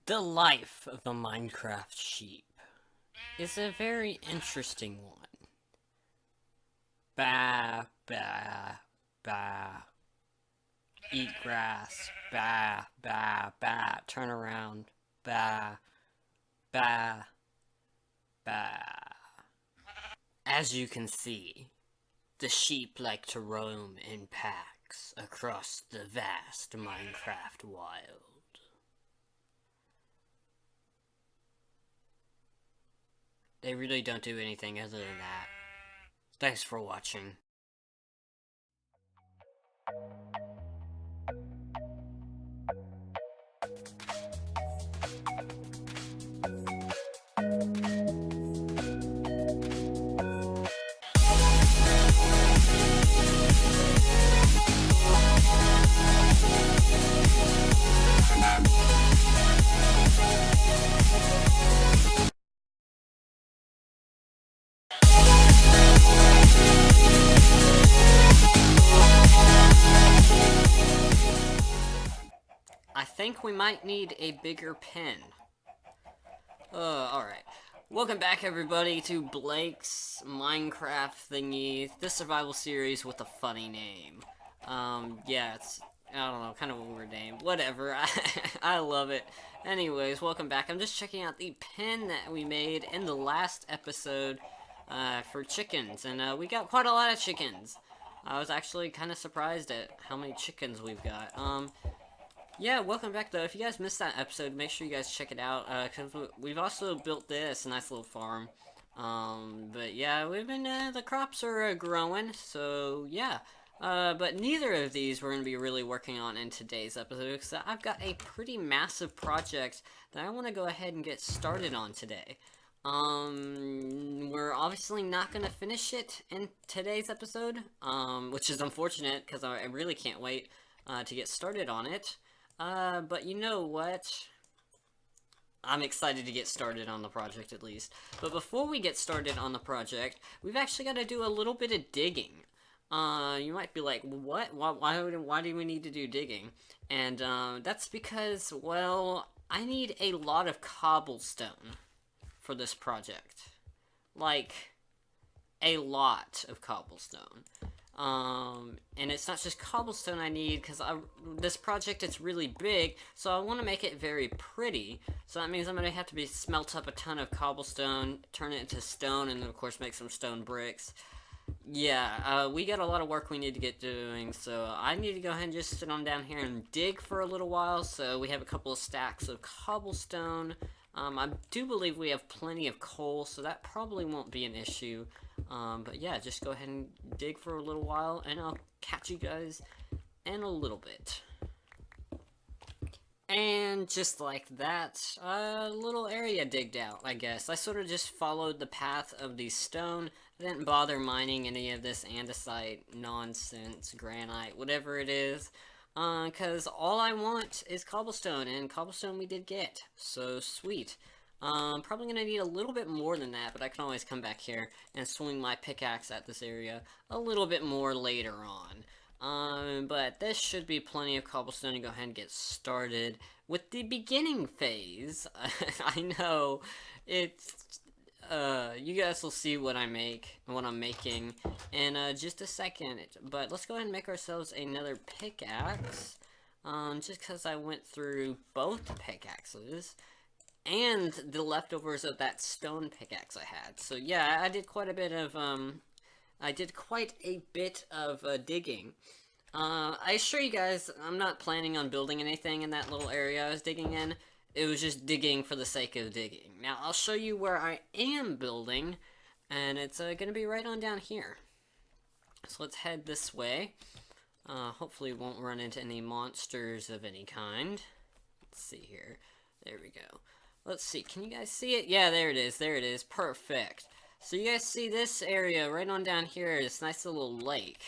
The life of the Minecraft sheep is a very interesting one. Bah, bah, bah. Eat grass. Bah, bah, bah. Turn around. Bah, bah, bah. As you can see, the sheep like to roam in packs across the vast Minecraft wild. They really don't do anything other than that. Thanks for watching. I think we might need a bigger pen. Alright. Welcome back, everybody, to Blake's Minecraft thingy, the survival series with a funny name. Yeah, it's, I don't know, kind of a weird name. Whatever, I love it. Anyways, welcome back. I'm just checking out the pen that we made in the last episode, for chickens, and, we got quite a lot of chickens. I was actually kind of surprised at how many chickens we've got. Yeah, welcome back, though. If you guys missed that episode, make sure you guys check it out, because we've also built this nice little farm. But yeah, we've been, the crops are, growing, so yeah. But neither of these we're going to be really working on in today's episode, because I've got a pretty massive project that I want to go ahead and get started on today. We're obviously not going to finish it in today's episode, which is unfortunate, because I really can't wait, to get started on it. But you know what? I'm excited to get started on the project, at least. But before we get started on the project, we've actually got to do a little bit of digging. You might be like, what? Why do we need to do digging? And, that's because, well, I need a lot of cobblestone for this project. Like, a lot of cobblestone. And it's not just cobblestone I need, because this project, it's really big, so I want to make it very pretty, so that means I'm going to have to smelt up a ton of cobblestone, turn it into stone, and then of course make some stone bricks. Yeah, we got a lot of work we need to get doing, so I need to go ahead and just sit on down here and dig for a little while, so we have a couple of stacks of cobblestone. I do believe we have plenty of coal, so that probably won't be an issue. But yeah, just go ahead and dig for a little while, and I'll catch you guys in a little bit. And just like that, a little area digged out, I guess. I sort of just followed the path of the stone. I didn't bother mining any of this andesite nonsense, granite, whatever it is. Because all I want is cobblestone, and cobblestone we did get. So, sweet. Probably gonna need a little bit more than that, but I can always come back here and swing my pickaxe at this area a little bit more later on. But this should be plenty of cobblestone to go ahead and get started with the beginning phase. I know, it's, you guys will see what I'm making in, just a second, but let's go ahead and make ourselves another pickaxe, just because I went through both pickaxes and the leftovers of that stone pickaxe I had. So yeah, I did quite a bit of, digging. I assure you guys, I'm not planning on building anything in that little area I was digging in. It was just digging for the sake of digging. Now, I'll show you where I am building, and it's gonna be right on down here. So let's head this way. Hopefully we won't run into any monsters of any kind. Let's see here. There we go. Let's see, can you guys see it? Yeah, there it is, perfect. So you guys see this area right on down here, this nice little lake.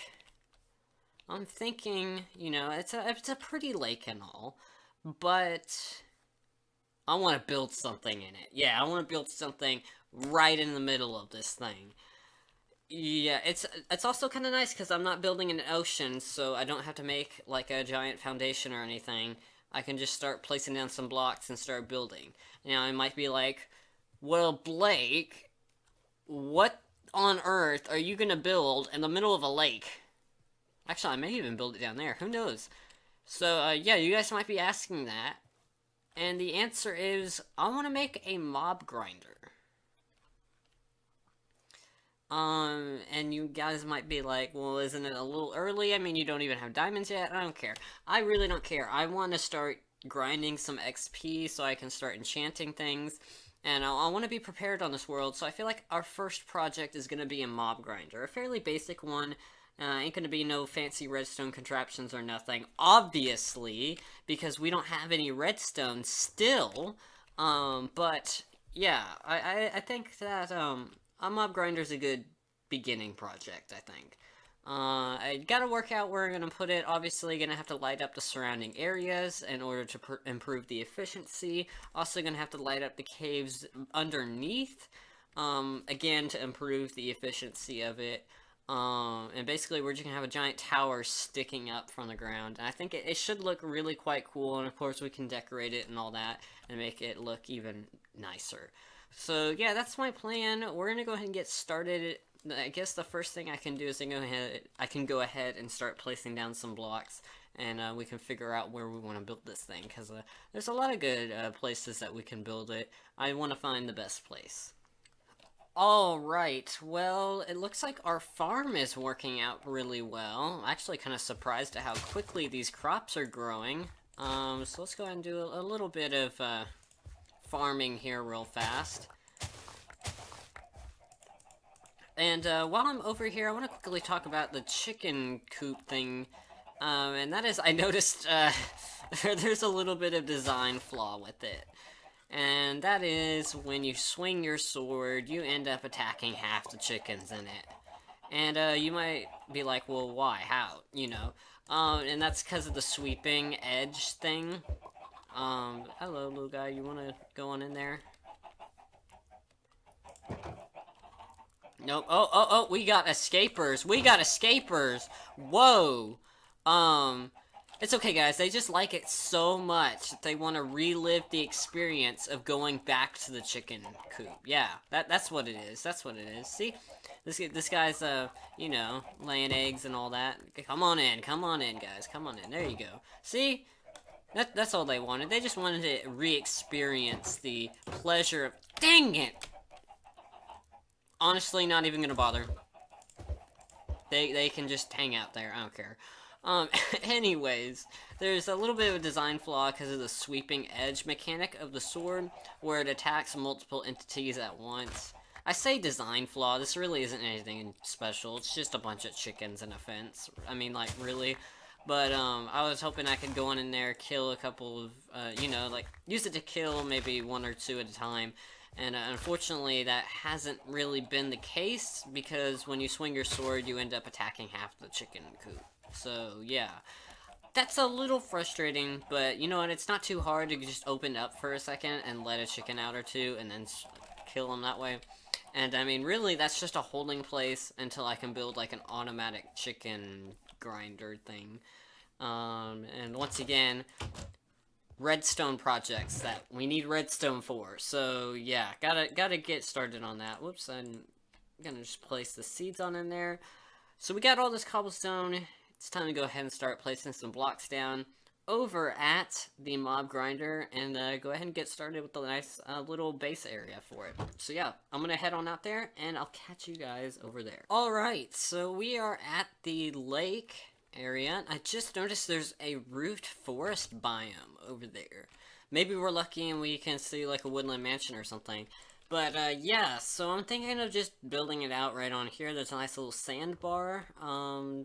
I'm thinking, you know, it's a pretty lake and all, but I want to build something in it. Yeah, I want to build something right in the middle of this thing. Yeah, it's also kind of nice because I'm not building an ocean, so I don't have to make, like, a giant foundation or anything. I can just start placing down some blocks and start building. Now, it might be like, well, Blake, what on earth are you gonna build in the middle of a lake? Actually, I may even build it down there. Who knows? So, yeah, you guys might be asking that. And the answer is, I want to make a mob grinder. And you guys might be like, well, isn't it a little early? I mean, you don't even have diamonds yet. I don't care. I really don't care. I want to start grinding some XP so I can start enchanting things. And I want to be prepared on this world, so I feel like our first project is going to be a mob grinder. A fairly basic one. Ain't gonna be no fancy redstone contraptions or nothing, obviously, because we don't have any redstone still. But yeah, I think that a mob grinder is a good beginning project. I think. I gotta work out where I'm gonna put it. Obviously, gonna have to light up the surrounding areas in order to improve the efficiency. Also, gonna have to light up the caves underneath, again to improve the efficiency of it. And basically we're just gonna have a giant tower sticking up from the ground. And I think it should look really quite cool, and of course we can decorate it and all that, and make it look even nicer. So yeah, that's my plan. We're gonna go ahead and get started. I guess the first thing I can do is I can go ahead and start placing down some blocks, and we can figure out where we want to build this thing, because there's a lot of good places that we can build it. I want to find the best place. Alright, well, it looks like our farm is working out really well. I'm actually kind of surprised at how quickly these crops are growing. So let's go ahead and do a little bit of farming here real fast. And while I'm over here, I want to quickly talk about the chicken coop thing. And that is, I noticed there's a little bit of design flaw with it. And that is, when you swing your sword, you end up attacking half the chickens in it. And you might be like, well, why? How? You know? And that's because of the sweeping edge thing. Hello, little guy, you want to go on in there? Nope. Oh, we got escapers. We got escapers. Whoa. It's okay, guys. They just like it so much that they want to relive the experience of going back to the chicken coop. Yeah, that's what it is. That's what it is. See? This guy's, you know, laying eggs and all that. Come on in, guys. Come on in. There you go. See? That's all they wanted. They just wanted to re-experience the pleasure of... Dang it! Honestly, not even gonna bother. They can just hang out there. I don't care. Anyways, there's a little bit of a design flaw because of the sweeping edge mechanic of the sword, where it attacks multiple entities at once. I say design flaw, this really isn't anything special, it's just a bunch of chickens and a fence. I mean, like, really. But, I was hoping I could go in there, kill a couple of, you know, like, use it to kill maybe one or two at a time. And unfortunately, that hasn't really been the case, because when you swing your sword, you end up attacking half the chicken coop. So, yeah. That's a little frustrating, but you know what, it's not too hard to just open up for a second and let a chicken out or two, and then kill them that way. And, I mean, really, that's just a holding place until I can build, like, an automatic chicken grinder thing. And once again... redstone projects that we need redstone for. So yeah, gotta get started on that. Whoops, I'm gonna just place the seeds on in there. So we got all this cobblestone. It's time to go ahead and start placing some blocks down over at the mob grinder, and go ahead and get started with the nice little base area for it. So yeah, I'm gonna head on out there, and I'll catch you guys over there. Alright, so we are at the lake area. I just noticed there's a roofed forest biome over there. Maybe we're lucky and we can see like a woodland mansion or something. But yeah, so I'm thinking of just building it out right on here. There's a nice little sandbar,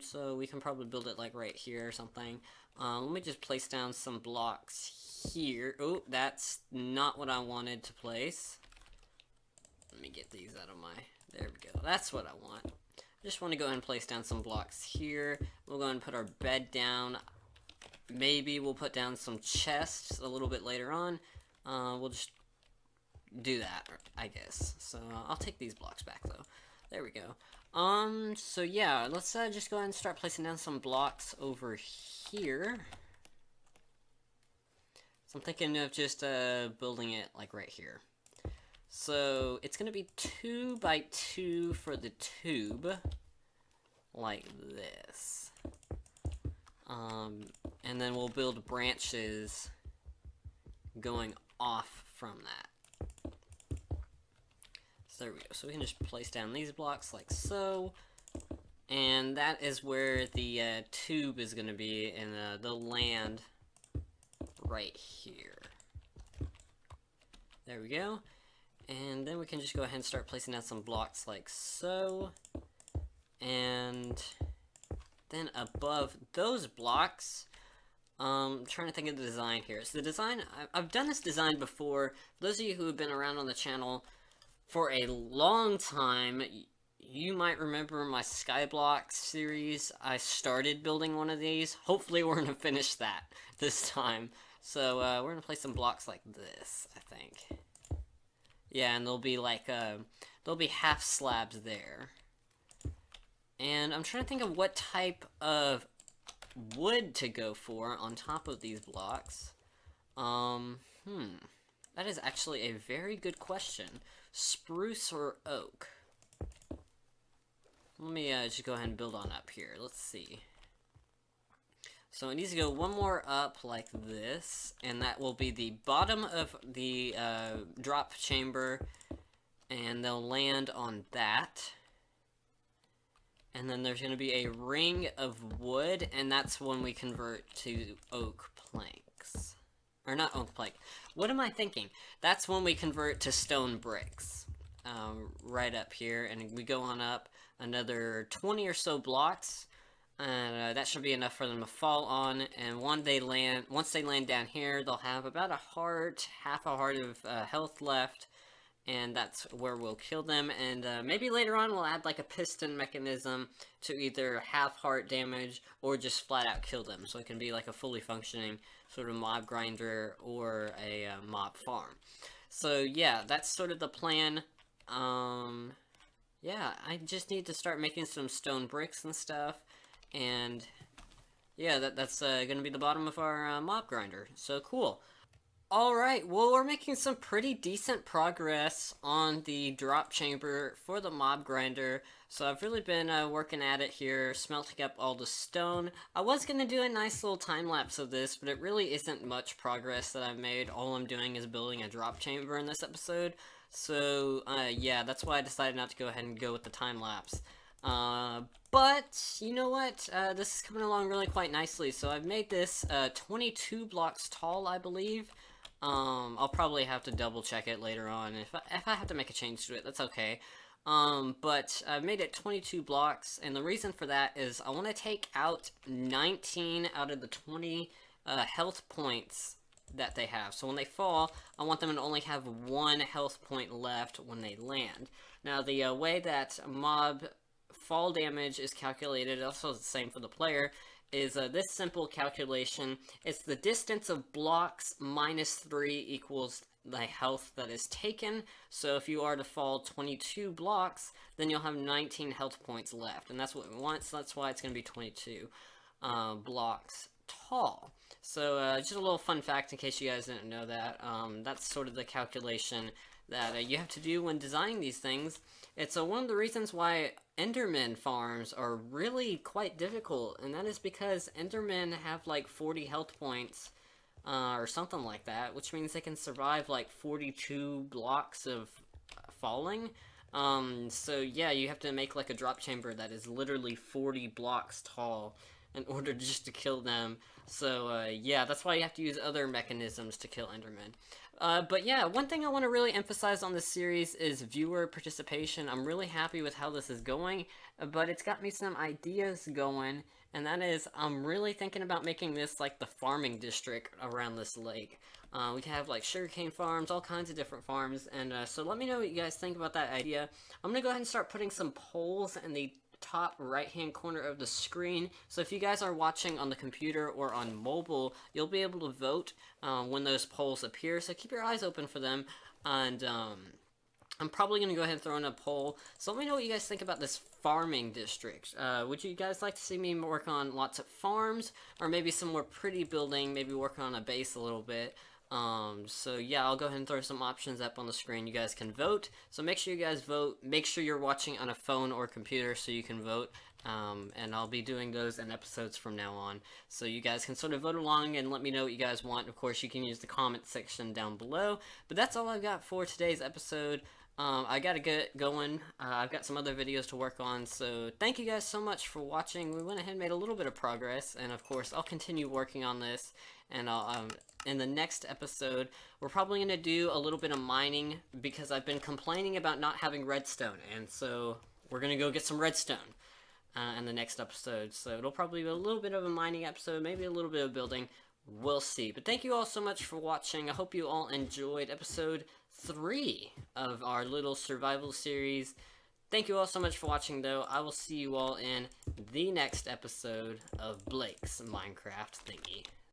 so we can probably build it like right here or something. Let me just place down some blocks here. Oh, that's not what I wanted to place. Let me get these out of my... There we go. That's what I want. Just want to go ahead and place down some blocks here. We'll go ahead and put our bed down. Maybe we'll put down some chests a little bit later on. We'll just do that, I guess. So I'll take these blocks back though. There we go. So yeah, let's just go ahead and start placing down some blocks over here. So I'm thinking of just building it like right here. So it's gonna be 2 by 2 for the tube, like this. And then we'll build branches going off from that. So there we go. So we can just place down these blocks like so. And that is where the tube is going to be, and they'll land right here. There we go. And then we can just go ahead and start placing down some blocks like so. And then above those blocks, I'm trying to think of the design here. So the design, I've done this design before. For those of you who have been around on the channel for a long time, you might remember my Skyblock series. I started building one of these. Hopefully we're going to finish that this time. So we're going to place some blocks like this, I think. Yeah, and there'll be like, there'll be half slabs there. And I'm trying to think of what type of wood to go for on top of these blocks. That is actually a very good question. Spruce or oak? Let me just go ahead and build on up here. Let's see. So it needs to go one more up like this, and that will be the bottom of the drop chamber, and they'll land on that. And then there's going to be a ring of wood, and that's when we convert to oak planks. Or not oak plank. What am I thinking? That's when we convert to stone bricks. Right up here, and we go on up another 20 or so blocks, and that should be enough for them to fall on. And once they land down here, they'll have about half a heart of health left, and that's where we'll kill them. And maybe later on we'll add like a piston mechanism to either half heart damage or just flat out kill them, so it can be like a fully functioning sort of mob grinder or a mob farm. So yeah, that's sort of the plan. Yeah, I just need to start making some stone bricks and stuff, and yeah, that's gonna be the bottom of our mob grinder. So cool. Alright, well, we're making some pretty decent progress on the drop chamber for the mob grinder. So I've really been working at it here, smelting up all the stone. I was going to do a nice little time-lapse of this, but it really isn't much progress that I've made. All I'm doing is building a drop chamber in this episode. So, yeah, that's why I decided not to go ahead and go with the time-lapse. But, you know what, this is coming along really quite nicely. So I've made this 22 blocks tall, I believe. I'll probably have to double check it later on. If I have to make a change to it, that's okay. But I've made it 22 blocks, and the reason for that is I want to take out 19 out of the 20 health points that they have. So when they fall, I want them to only have 1 health point left when they land. Now, the way that mob fall damage is calculated, also the same for the player, is this simple calculation. It's the distance of blocks minus 3 equals the health that is taken. So if you are to fall 22 blocks, then you'll have 19 health points left, and that's what we want, so that's why it's going to be 22 blocks tall. So just a little fun fact in case you guys didn't know that. That's sort of the calculation that you have to do when designing these things. It's one of the reasons why Enderman farms are really quite difficult, and that is because Endermen have like 40 health points, or something like that, which means they can survive like 42 blocks of falling. So yeah, you have to make like a drop chamber that is literally 40 blocks tall in order just to kill them. So yeah, that's why you have to use other mechanisms to kill Endermen. But yeah, one thing I want to really emphasize on this series is viewer participation. I'm really happy with how this is going, but it's got me some ideas going, and that is, I'm really thinking about making this like the farming district around this lake. We can have like sugarcane farms, all kinds of different farms, and so let me know what you guys think about that idea. I'm gonna go ahead and start putting some polls in the top right hand corner of the screen, so if you guys are watching on the computer or on mobile, you'll be able to vote when those polls appear, so keep your eyes open for them. And I'm probably going to go ahead and throw in a poll, so let me know what you guys think about this farming district. Would you guys like to see me work on lots of farms, or maybe some more pretty building, maybe work on a base a little bit? So yeah, I'll go ahead and throw some options up on the screen. You guys can vote. So make sure you guys vote. Make sure you're watching on a phone or computer so you can vote. And I'll be doing those in episodes from now on. So you guys can sort of vote along and let me know what you guys want. Of course, you can use the comment section down below. But that's all I've got for today's episode. I gotta get going. I've got some other videos to work on, so thank you guys so much for watching. We went ahead and made a little bit of progress, and of course, I'll continue working on this, and I'll, in the next episode, we're probably going to do a little bit of mining, because I've been complaining about not having redstone, and so we're going to go get some redstone in the next episode, so it'll probably be a little bit of a mining episode, maybe a little bit of building. We'll see. But thank you all so much for watching. I hope you all enjoyed episode 3 of our little survival series. Thank you all so much for watching, though. I will see you all in the next episode of Blake's Minecraft Thingy.